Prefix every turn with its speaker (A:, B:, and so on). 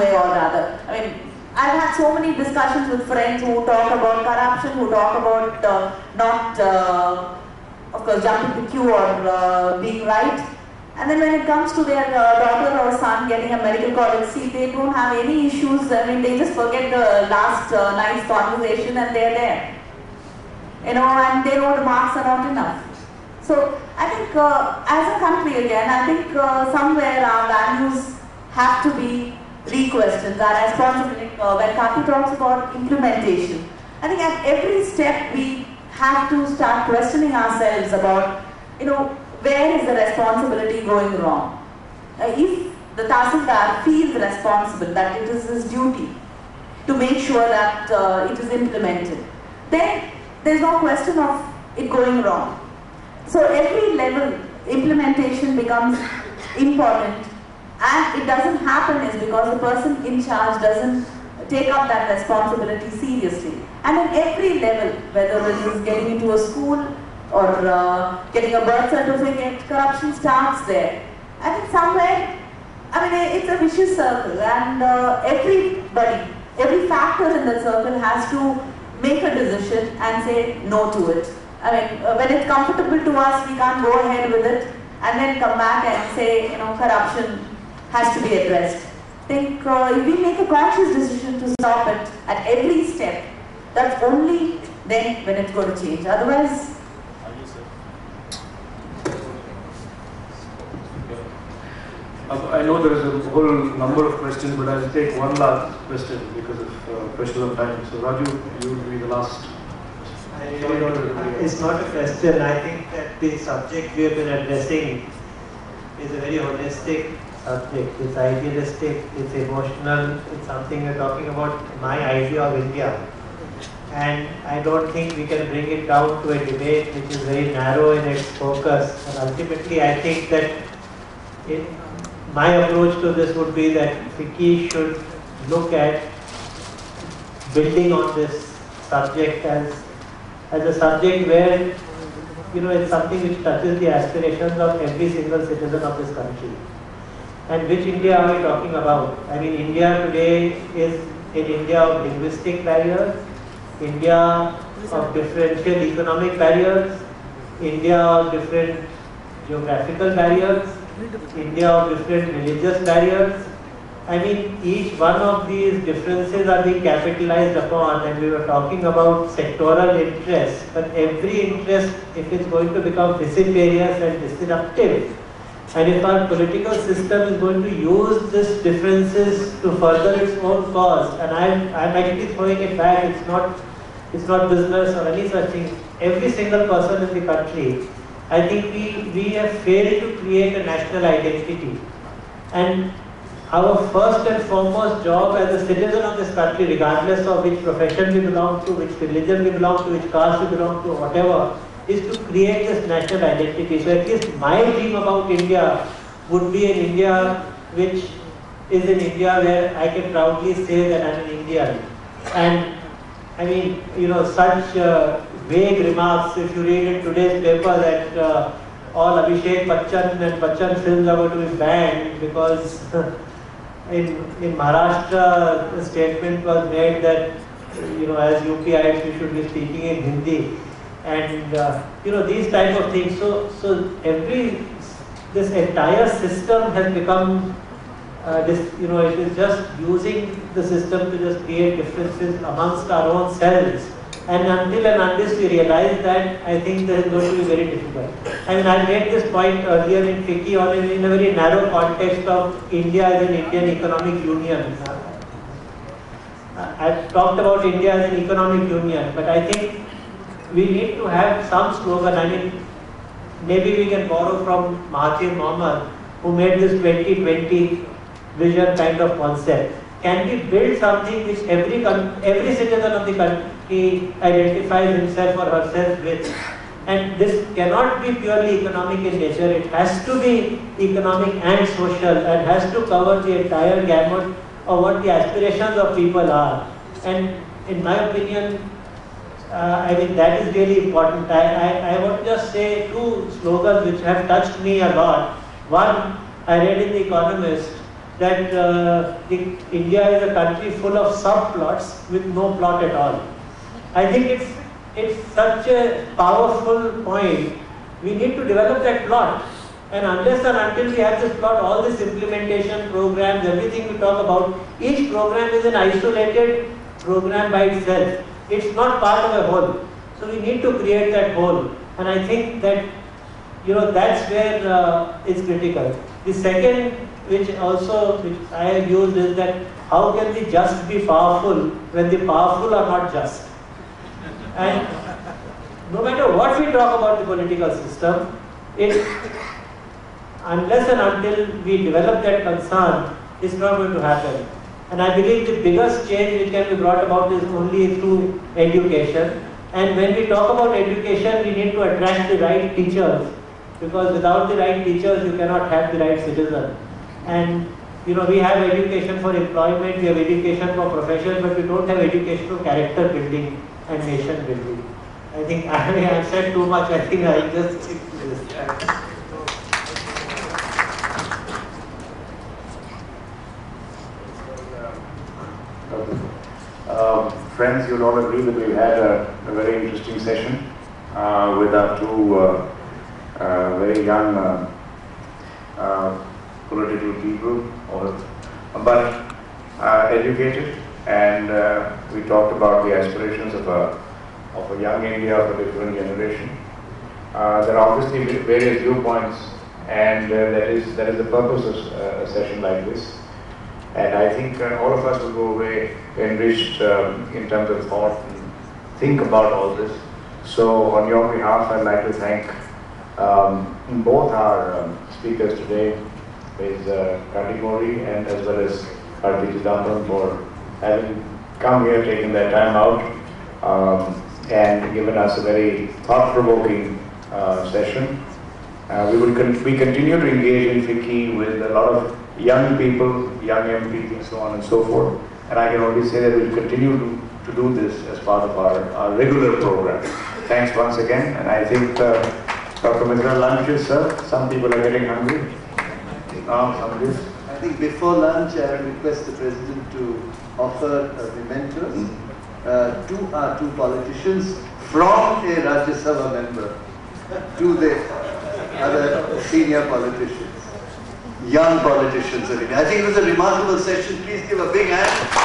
A: way or the other. I mean, I've had so many discussions with friends who talk about corruption, who talk about not, of course, jumping the queue or being right. And then when it comes to their daughter or son getting a medical college seat, they don't have any issues. I mean, they just forget the last nice conversation and they're there. You know, and they know the marks are not enough. So I think as a country again, I think somewhere our values have to be re-questioned. Our responsibility, when Kati talks about implementation, I think at every step we have to start questioning ourselves about, you know, where is the responsibility going wrong? If the Tahsildar feels responsible, that it is his duty to make sure that it is implemented, then there is no question of it going wrong. So every level implementation becomes important, and it doesn't happen is because the person in charge doesn't take up that responsibility seriously. And at every level, whether it is getting into a school or getting a birth certificate, corruption starts there. I think somewhere, I mean, it's a vicious circle, and everybody, every factor in that circle has to make a decision and say no to it. I mean, when it's comfortable to us, we can't go ahead with it and then come back and say, you know, corruption has to be addressed. I think if we make a conscious decision to stop it at every step, that's only then when it's going to change. Otherwise,
B: I know there is a whole number of questions, but I'll take one last question because of pressure of time. So Raju, you will be the last.
C: It's not a question. I think that the subject we have been addressing is a very holistic subject. It's idealistic, it's emotional, it's something we're talking about my idea of India. And I don't think we can bring it down to a debate which is very narrow in its focus. And ultimately, I think that my approach to this would be that Ficci should look at building on this subject as a subject where, you know, it's something which touches the aspirations of every single citizen of this country. And which India are we talking about? I mean, India today is an India of linguistic barriers, India of differential economic barriers, India of different geographical barriers, India of different religious barriers. I mean, each one of these differences are being capitalized upon, and we were talking about sectoral interests, but every interest, if it's going to become vociferous and disruptive, and if our political system is going to use these differences to further its own cause, and I'm actually throwing it back, it's not business or any such thing. Every single person in the country, I think we have failed to create a national identity. And our first and foremost job as a citizen of this country, regardless of which profession we belong to, which religion we belong to, which caste we belong to, whatever, is to create this national identity. So at least my dream about India would be an India which is an India where I can proudly say that I'm an Indian. And I mean, you know, such vague remarks, if you read in today's paper that all Abhishek Bachchan and Bachchan films are going to be banned because in Maharashtra the statement was made that, you know, as UPIs we should be speaking in Hindi. And you know, these type of things. So this entire system has become, you know, it is just using the system to just create differences amongst our own selves. And until and unless we realize that, I think this is going to be very difficult. I mean, I made this point earlier in Ficci in a very narrow context of India as an Indian economic union. I've talked about India as an economic union, but I think we need to have some slogan. I mean, maybe we can borrow from Mahathir Mohamad, who made this 2020 vision kind of concept. Can we build something which every citizen of the country identifies himself or herself with? And this cannot be purely economic in nature. It has to be economic and social, and has to cover the entire gamut of what the aspirations of people are. And in my opinion, I mean, that is really important. I want to just say two slogans which have touched me a lot. One, I read in The Economist that India is a country full of subplots with no plot at all. I think it's such a powerful point. We need to develop that plot, and unless and until we have this plot, all this implementation programs, everything we talk about, each program is an isolated program by itself. It's not part of a whole. So we need to create that whole, and I think that that's where it's critical. The second, which I have used, is that how can the just be powerful when the powerful are not just? And no matter what we talk about the political system, unless and until we develop that concern, it's not going to happen. And I believe the biggest change which can be brought about is only through education. And when we talk about education, we need to attract the right teachers, because without the right teachers, you cannot have the right citizen. And we have education for employment, we have education for profession, but we don't have education for character building and nation building. I think I have said too much. I think I'll just stick to this.
D: Friends, you'll all agree that we've had a very interesting session with our two very young political people, but educated, and we talked about the aspirations of a young India, of a different generation. There are obviously various viewpoints, and that is the purpose of a session like this. And I think all of us will go away enriched in terms of thought and think about all this. So on your behalf, I'd like to thank both our speakers today, Ms. Katigori and as well as Karthi Chidambaram, for having come here, taking their time out, and given us a very thought-provoking session. We continue to engage in Ficci with a lot of young people, young MPs and so on and so forth. And I can only say that we'll continue to do this as part of our regular program. Thanks once again, and I think Dr. Mitra, lunch is served. Some people are getting hungry.
E: I think before lunch I will request the President to offer mementos to our two politicians from a Rajya Sabha member to the other senior politicians, young politicians. I think it was a remarkable session. Please give a big hand.